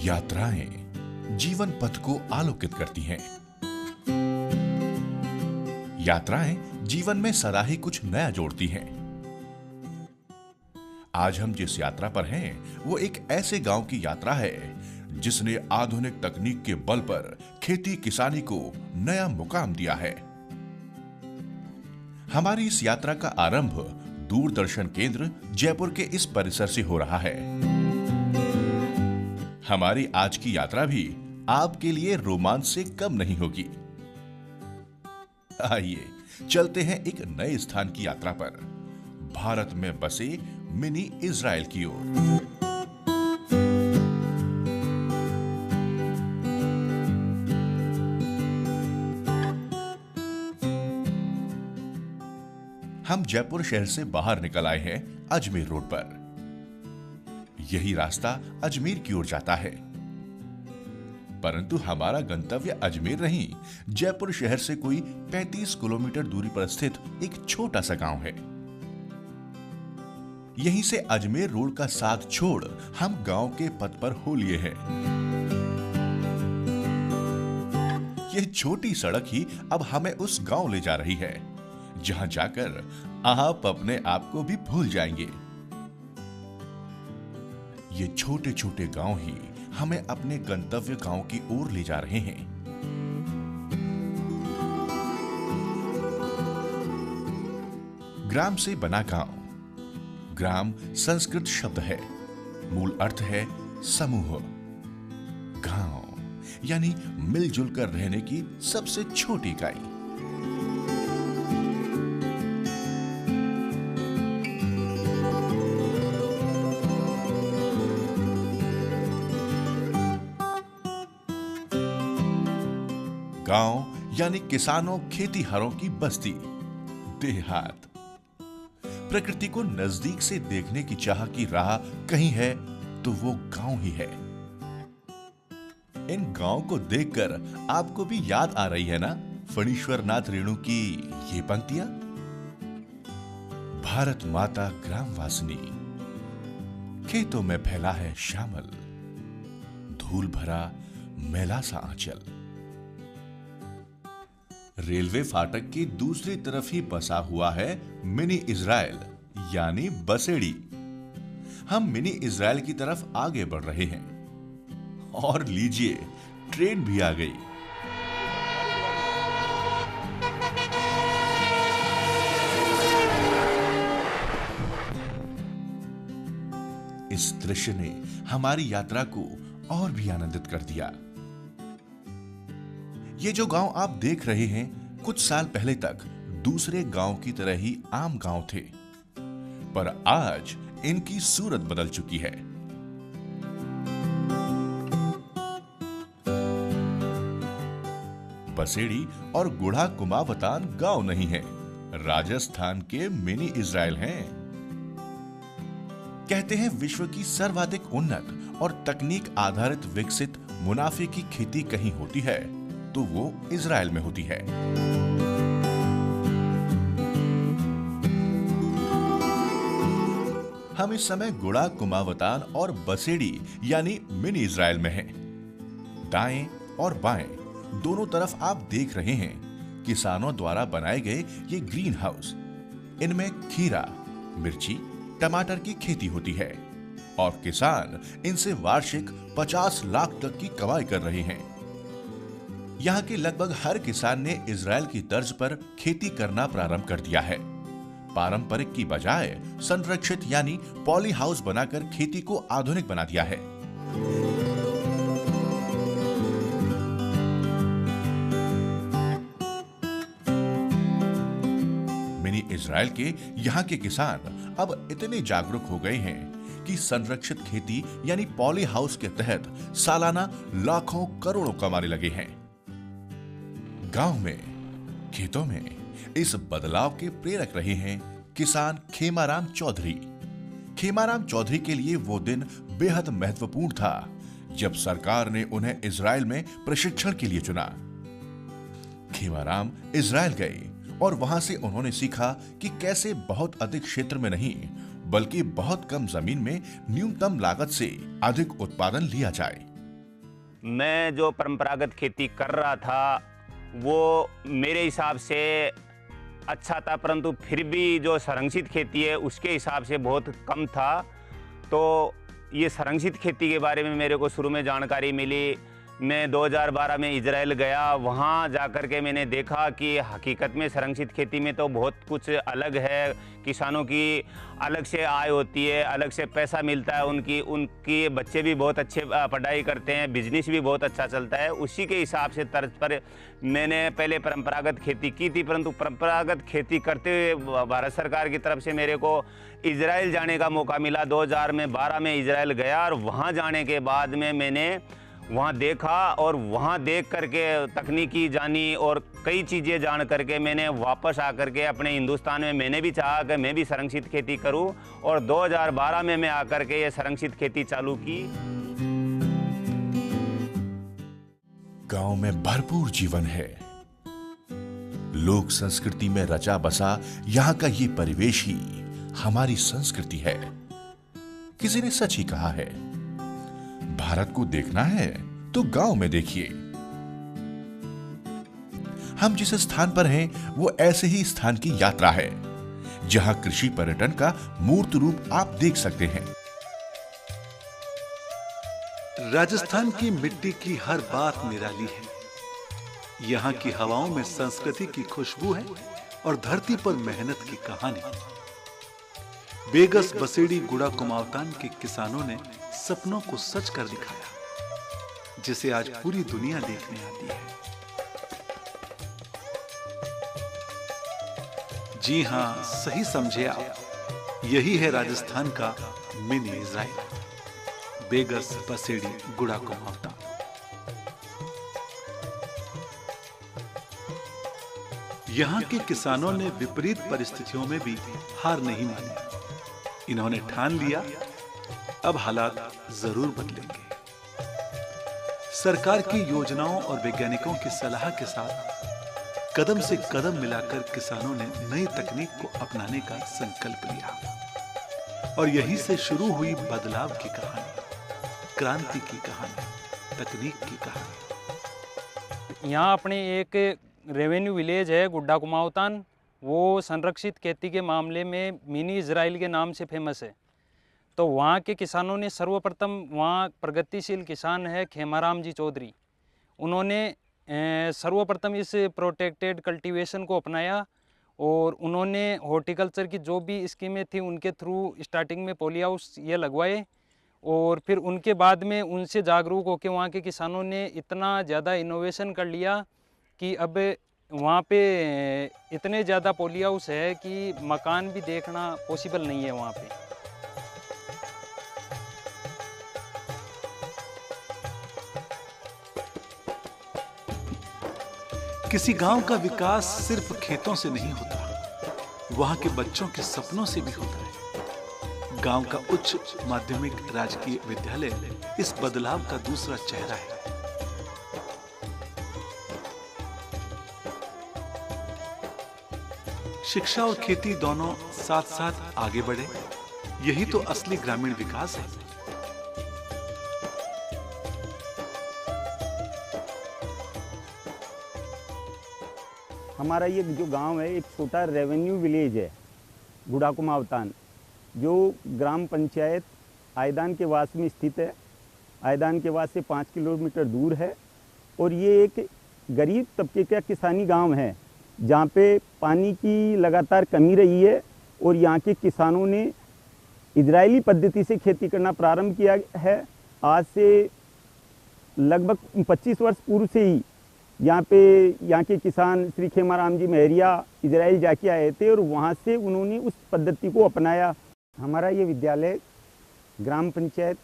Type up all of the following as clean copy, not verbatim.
यात्राएं जीवन पथ को आलोकित करती हैं। यात्राएं जीवन में सदा ही कुछ नया जोड़ती हैं। आज हम जिस यात्रा पर हैं, वो एक ऐसे गांव की यात्रा है जिसने आधुनिक तकनीक के बल पर खेती किसानी को नया मुकाम दिया है। हमारी इस यात्रा का आरंभ दूरदर्शन केंद्र जयपुर के इस परिसर से हो रहा है। हमारी आज की यात्रा भी आपके लिए रोमांच से कम नहीं होगी। आइए चलते हैं एक नए स्थान की यात्रा पर, भारत में बसे मिनी इजराइल की ओर। हम जयपुर शहर से बाहर निकल आए हैं अजमेर रोड पर। यही रास्ता अजमेर की ओर जाता है, परंतु हमारा गंतव्य अजमेर नहीं, जयपुर शहर से कोई 35 किलोमीटर दूरी पर स्थित एक छोटा सा गांव है। यहीं से अजमेर रोड का साथ छोड़ हम गांव के पथ पर हो लिए हैं। यह छोटी सड़क ही अब हमें उस गांव ले जा रही है जहां जाकर आप अपने आप को भी भूल जाएंगे। ये छोटे छोटे गांव ही हमें अपने गंतव्य गांव की ओर ले जा रहे हैं। ग्राम से बना गांव। ग्राम संस्कृत शब्द है, मूल अर्थ है समूह। गांव यानी मिलजुल कर रहने की सबसे छोटी इकाई। गांव यानी किसानों खेतीहरों की बस्ती, देहात। प्रकृति को नजदीक से देखने की चाह की राह कहीं है तो वो गांव ही है। इन गांव को देखकर आपको भी याद आ रही है ना फणीश्वर नाथ रेणु की ये पंक्तियां? भारत माता ग्राम वासिनी, खेतों में फैला है श्यामल, धूल भरा मैला सा आंचल। रेलवे फाटक की दूसरी तरफ ही बसा हुआ है मिनी इजराइल यानी बसेड़ी। हम मिनी इजराइल की तरफ आगे बढ़ रहे हैं और लीजिए ट्रेन भी आ गई। इस दृश्य ने हमारी यात्रा को और भी आनंदित कर दिया। ये जो गांव आप देख रहे हैं, कुछ साल पहले तक दूसरे गांव की तरह ही आम गांव थे, पर आज इनकी सूरत बदल चुकी है। बसेड़ी और गुढ़ा कुमावतान गांव नहीं है, राजस्थान के मिनी इजराइल हैं। कहते हैं विश्व की सर्वाधिक उन्नत और तकनीक आधारित विकसित मुनाफे की खेती कहीं होती है तो वो इजराइल में होती है। हम इस समय गुड़ा कुमावतान और बसेड़ी यानी मिनी इजराइल में हैं। दाएं और बाएं दोनों तरफ आप देख रहे हैं किसानों द्वारा बनाए गए ये ग्रीन हाउस। इनमें खीरा, मिर्ची, टमाटर की खेती होती है और किसान इनसे वार्षिक 50 लाख तक की कमाई कर रहे हैं। यहाँ के लगभग हर किसान ने इजराइल की तर्ज पर खेती करना प्रारंभ कर दिया है। पारंपरिक की बजाय संरक्षित यानी पॉली हाउस बनाकर खेती को आधुनिक बना दिया है। मिनी इजराइल के यहाँ के किसान अब इतने जागरूक हो गए हैं कि संरक्षित खेती यानी पॉली हाउस के तहत सालाना लाखों करोड़ों कमाने लगे हैं। गांव में, खेतों में इस बदलाव के प्रेरक रहे हैं किसान खेमाराम चौधरी। खेमाराम चौधरी के लिए वो दिन बेहद महत्वपूर्ण था जब सरकार ने उन्हें इजराइल में प्रशिक्षण के लिए चुना। खेमाराम इजराइल गए और वहां से उन्होंने सीखा कि कैसे बहुत अधिक क्षेत्र में नहीं बल्कि बहुत कम जमीन में न्यूनतम लागत से अधिक उत्पादन लिया जाए। मैं जो परंपरागत खेती कर रहा था वो मेरे हिसाब से अच्छा था, परंतु फिर भी जो संरक्षित खेती है उसके हिसाब से बहुत कम था। तो ये संरक्षित खेती के बारे में मेरे को शुरू में जानकारी मिली। मैं 2012 में इजराइल गया, वहाँ जाकर के मैंने देखा कि हकीकत में संरक्षित खेती में तो बहुत कुछ अलग है। किसानों की अलग से आय होती है, अलग से पैसा मिलता है, उनके बच्चे भी बहुत अच्छे पढ़ाई करते हैं, बिजनेस भी बहुत अच्छा चलता है। उसी के हिसाब से तर्ज पर मैंने पहले परंपरागत खेती की थी, परंतु परंपरागत खेती करते हुए भारत सरकार की तरफ से मेरे को इजराइल जाने का मौका मिला। 2012 में इजराइल गया और वहाँ जाने के बाद में मैंने वहाँ देखा और वहाँ देख करके तकनीकी जानी और कई चीज़ें जान करके मैंने वापस आकर के अपने हिंदुस्तान में मैंने भी चाहा कि मैं भी संरक्षित खेती करूं, और 2012 में मैं आकर के ये संरक्षित खेती चालू की। गांव में भरपूर जीवन है। लोक संस्कृति में रचा बसा यहाँ का ये परिवेश ही हमारी संस्कृति है। किसी ने सच ही कहा है, भारत को देखना है तो गांव में देखिए। हम जिस स्थान पर हैं वो ऐसे ही स्थान की यात्रा है जहां कृषि पर्यटन का मूर्त रूप आप देख सकते हैं। राजस्थान की मिट्टी की हर बात निराली है। यहाँ की हवाओं में संस्कृति की खुशबू है और धरती पर मेहनत की कहानी। बेगस बसेड़ी गुड़ा कुमावतान के किसानों ने सपनों को सच कर दिखाया, जिसे आज पूरी दुनिया देखने आती है। जी हां, सही समझे आप, यही है राजस्थान का मिनी इजराइल, बेगस बसेड़ी गुड़ा कुमावतान। यहां के किसानों ने विपरीत परिस्थितियों में भी हार नहीं मानी। इन्होंने ठान लिया, अब हालात जरूर बदलेंगे। सरकार की योजनाओं और वैज्ञानिकों की सलाह के साथ कदम से कदम मिलाकर किसानों ने नई तकनीक को अपनाने का संकल्प लिया और यहीं से शुरू हुई बदलाव की कहानी, क्रांति की कहानी, तकनीक की कहानी। यहाँ अपने एक रेवेन्यू विलेज है गुड्डा कुमावतान, वो संरक्षित खेती के मामले में मिनी इजराइल के नाम से फेमस है। तो वहाँ के किसानों ने सर्वप्रथम, वहाँ प्रगतिशील किसान है खेमाराम जी चौधरी, उन्होंने सर्वप्रथम इस प्रोटेक्टेड कल्टीवेशन को अपनाया और उन्होंने हॉर्टिकल्चर की जो भी स्कीमें थी उनके थ्रू स्टार्टिंग में पॉली हाउस ये लगवाए, और फिर उनके बाद में उनसे जागरूक होकर वहाँ के किसानों ने इतना ज़्यादा इनोवेशन कर लिया कि अब वहाँ पे इतने ज़्यादा पॉली हाउस है कि मकान भी देखना पॉसिबल नहीं है वहाँ पे। किसी गांव का विकास सिर्फ खेतों से नहीं होता, वहां के बच्चों के सपनों से भी होता है। गांव का उच्च माध्यमिक राजकीय विद्यालय इस बदलाव का दूसरा चेहरा है। शिक्षा और खेती दोनों साथ साथ आगे बढ़े, यही तो असली ग्रामीण विकास है। हमारा ये जो गांव है एक छोटा रेवेन्यू विलेज है गुड़ा कुमावतान, जो ग्राम पंचायत आयदान के वास में स्थित है। आयदान के वास से 5 किलोमीटर दूर है और ये एक गरीब तबके का किसानी गांव है जहाँ पे पानी की लगातार कमी रही है और यहाँ के किसानों ने इजरायली पद्धति से खेती करना प्रारंभ किया है। आज से लगभग 25 वर्ष पूर्व से ही यहाँ के किसान श्री खेमाराम जी महरिया इजराइल जाके आए थे और वहाँ से उन्होंने उस पद्धति को अपनाया। हमारा ये विद्यालय ग्राम पंचायत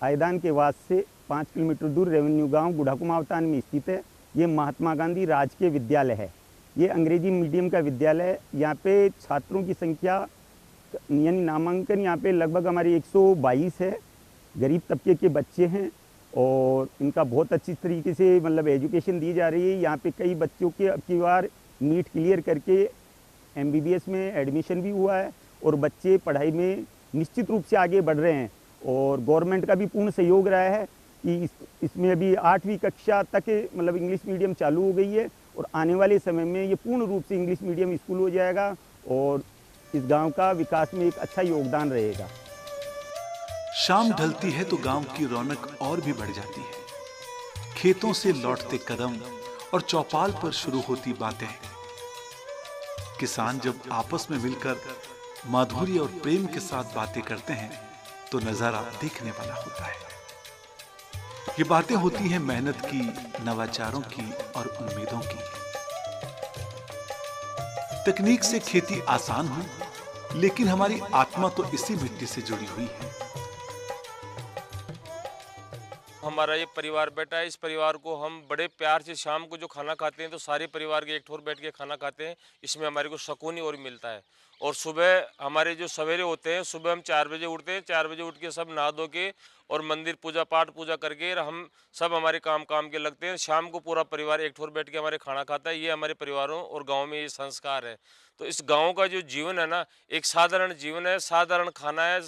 आयदान के वास से 5 किलोमीटर दूर रेवेन्यू गांव गुड़ा कुमावतान में स्थित है। ये महात्मा गांधी राजकीय विद्यालय है। ये अंग्रेजी मीडियम का विद्यालय है। यहाँ पे छात्रों की संख्या यानी नामांकन यहाँ पे लगभग हमारी 122 है। गरीब तबके के बच्चे हैं और इनका बहुत अच्छी तरीके से मतलब एजुकेशन दी जा रही है। यहाँ पे कई बच्चों के अब की बार नीट क्लियर करके MBBS में एडमिशन भी हुआ है और बच्चे पढ़ाई में निश्चित रूप से आगे बढ़ रहे हैं और गवर्नमेंट का भी पूर्ण सहयोग रहा है। कि इसमें अभी 8वीं कक्षा तक मतलब इंग्लिश मीडियम चालू हो गई है और आने वाले समय में ये पूर्ण रूप से इंग्लिश मीडियम स्कूल हो जाएगा और इस गांव का विकास में एक अच्छा योगदान रहेगा। शाम ढलती है तो गांव की रौनक और भी बढ़ जाती है। खेतों से लौटते कदम और चौपाल पर शुरू होती बातें। किसान जब आपस में मिलकर माधुर्य और प्रेम के साथ बातें करते हैं तो नजारा देखने वाला होता है। ये बातें होती हैं मेहनत की, नवाचारों की और उम्मीदों की। तकनीक से खेती आसान हुई, लेकिन हमारी आत्मा तो इसी मिट्टी से जुड़ी हुई है। हमारा ये परिवार बैठा है, इस परिवार को हम बड़े प्यार से शाम को जो खाना खाते हैं तो सारे परिवार के एक ठोर बैठ के खाना खाते हैं। इसमें हमारे को सुकून और मिलता है। और सुबह हमारे जो सवेरे होते हैं, सुबह हम 4 बजे उठते हैं। 4 बजे उठ के सब नहा धो के और मंदिर पूजा पाठ पूजा करके हम सब हमारे काम के लगते हैं। शाम को पूरा परिवार एक ठोर बैठ के हमारे खाना खाता है। ये हमारे परिवारों और गाँव में ये संस्कार है। तो इस गाँव का जो जीवन है ना, एक साधारण जीवन है, साधारण खाना है।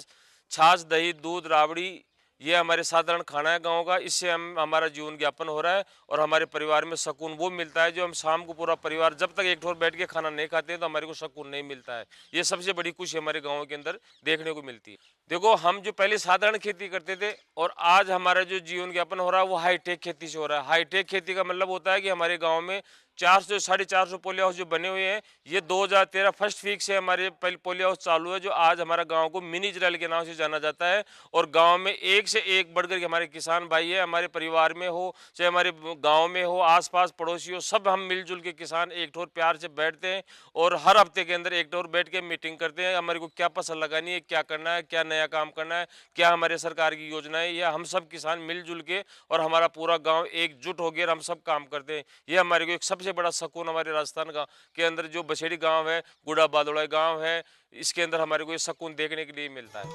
छाछ, दही, दूध, राबड़ी, ये हमारे साधारण खाना है गांव का। इससे हमारा जीवन यापन हो रहा है और हमारे परिवार में सुकून वो मिलता है जो हम शाम को पूरा परिवार जब तक एक ठोर बैठ के खाना नहीं खाते हैं तो हमारे को सुकून नहीं मिलता है। ये सबसे बड़ी खुशी हमारे गाँव के अंदर देखने को मिलती है। देखो, हम जो पहले साधारण खेती करते थे और आज हमारा जो जीवन यापन हो रहा है वो हाईटेक खेती से हो रहा है। हाईटेक खेती का मतलब होता है कि हमारे गाँव में 400 450 पोली हाउस जो बने हुए हैं, ये 2013 फर्स्ट वीक से हमारे पोली हाउस चालू है, जो आज हमारा गांव को मिनी इजराइल के नाम से जाना जाता है। और गांव में एक से एक बढ़कर के हमारे किसान भाई है। हमारे परिवार में हो चाहे हमारे गांव में हो, आसपास पड़ोसी हो, सब हम मिलजुल के किसान एक ठोर प्यार से बैठते हैं और हर हफ्ते के अंदर एक ठोर बैठ के मीटिंग करते हैं। हमारे को क्या फसल लगानी है, क्या करना है, क्या नया काम करना है, क्या हमारे सरकार की योजना है, यह हम सब किसान मिलजुल के और हमारा पूरा गाँव एकजुट हो गया हम सब काम करते हैं। ये हमारे को एक सबसे बड़ा सुकून हमारे राजस्थान का के अंदर जो बसेड़ी गांव है, गुड़ा बादोड़ा गांव है, इसके अंदर हमारे को ये सुकून देखने के लिए मिलता है।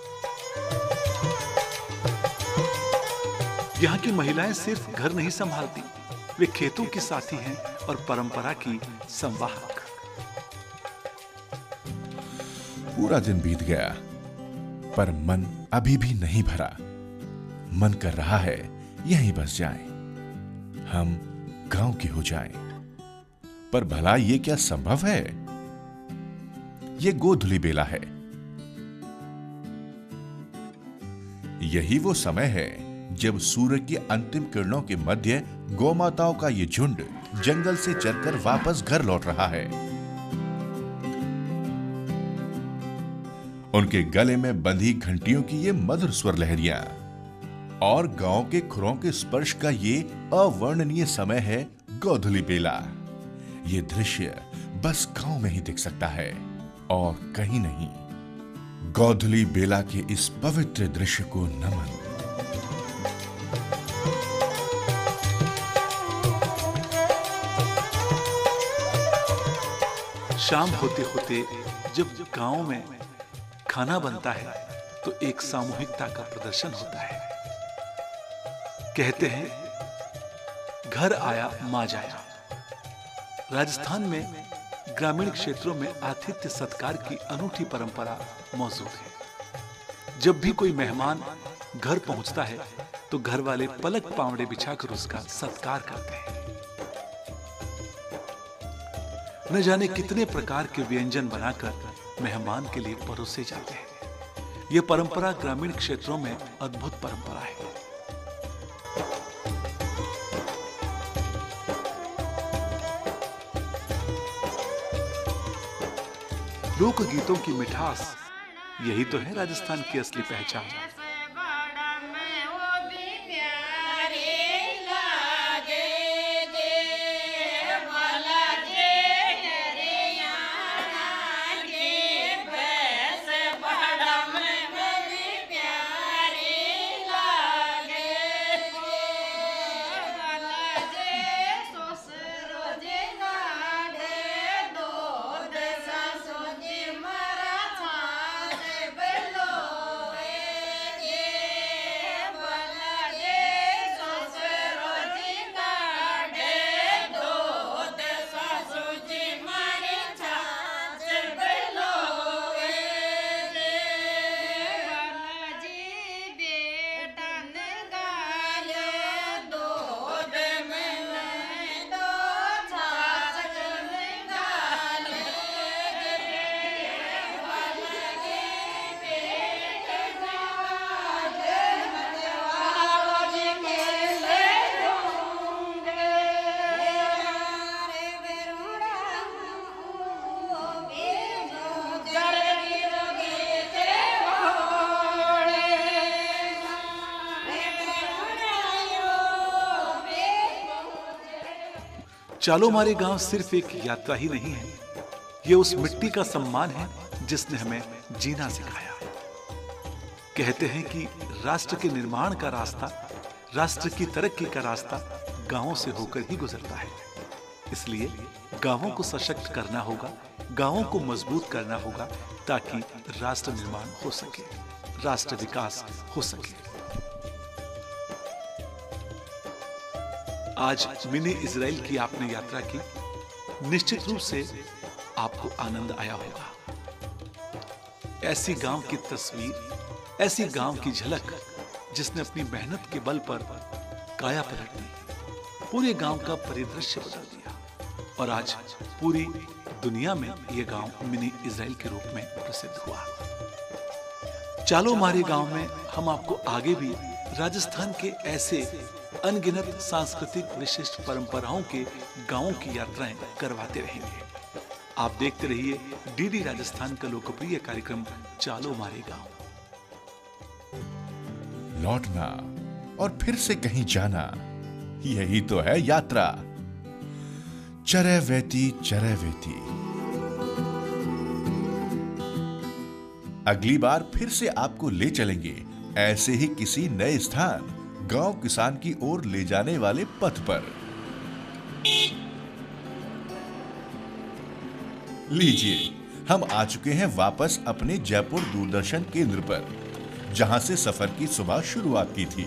यहाँ की महिलाएं सिर्फ घर नहीं संभालती, वे खेतों की साथी हैं और परंपरा की संवाहक। पूरा दिन बीत गया पर मन अभी भी नहीं भरा। मन कर रहा है यहीं बस जाएं, हम गांव के हो जाएं। पर भला ये क्या संभव है? ये गोधुली बेला है। यही वो समय है जब सूर्य की अंतिम किरणों के मध्य गौमाताओं का ये झुंड जंगल से चलकर वापस घर लौट रहा है। उनके गले में बंधी घंटियों की ये मधुर स्वर लहरियां और गांव के खुरों के स्पर्श का ये अवर्णनीय समय है गोधुली बेला। ये दृश्य बस गांव में ही दिख सकता है और कहीं नहीं। गोधुली बेला के इस पवित्र दृश्य को नमन। शाम होते होते जब गांव में खाना बनता है तो एक सामूहिकता का प्रदर्शन होता है। कहते हैं घर आया मां जाया। राजस्थान में ग्रामीण क्षेत्रों में आतिथ्य सत्कार की अनूठी परंपरा मौजूद है। जब भी कोई मेहमान घर पहुंचता है तो घर वाले पलक पावड़े बिछाकर उसका सत्कार करते हैं। न जाने कितने प्रकार के व्यंजन बनाकर मेहमान के लिए परोसे जाते हैं। यह परंपरा ग्रामीण क्षेत्रों में अद्भुत परंपरा है। लोक गीतों की मिठास, यही तो है राजस्थान की असली पहचान। चालो मारे गांव सिर्फ एक यात्रा ही नहीं है, ये उस मिट्टी का सम्मान है जिसने हमें जीना सिखाया। कहते हैं कि राष्ट्र के निर्माण का रास्ता, राष्ट्र की तरक्की का रास्ता गांवों से होकर ही गुजरता है। इसलिए गांवों को सशक्त करना होगा, गांवों को मजबूत करना होगा, ताकि राष्ट्र निर्माण हो सके, राष्ट्र विकास हो सके। आज मिनी इजराइल की आपने यात्रा की, निश्चित रूप से आपको आनंद आया होगा। ऐसी गांव की तस्वीर, ऐसी गांव की झलक जिसने अपनी मेहनत के बल पर काया पलट दी, पूरे गांव का परिदृश्य बदल दिया और आज पूरी दुनिया में यह गांव मिनी इजराइल के रूप में प्रसिद्ध हुआ। चालो मारे गांव में हम आपको आगे भी राजस्थान के ऐसे अनगिनत सांस्कृतिक विशिष्ट परंपराओं के गांवों की यात्राएं करवाते रहेंगे। आप देखते रहिए डीडी राजस्थान का लोकप्रिय कार्यक्रम चालो मारे गांव। लौटना और फिर से कहीं जाना, यही तो है यात्रा। चरैवेति चरैवेति। अगली बार फिर से आपको ले चलेंगे ऐसे ही किसी नए स्थान, गांव किसान की ओर ले जाने वाले पथ पर। लीजिए, हम आ चुके हैं वापस अपने जयपुर दूरदर्शन केंद्र पर, जहां से सफर की सुबह शुरुआत की थी।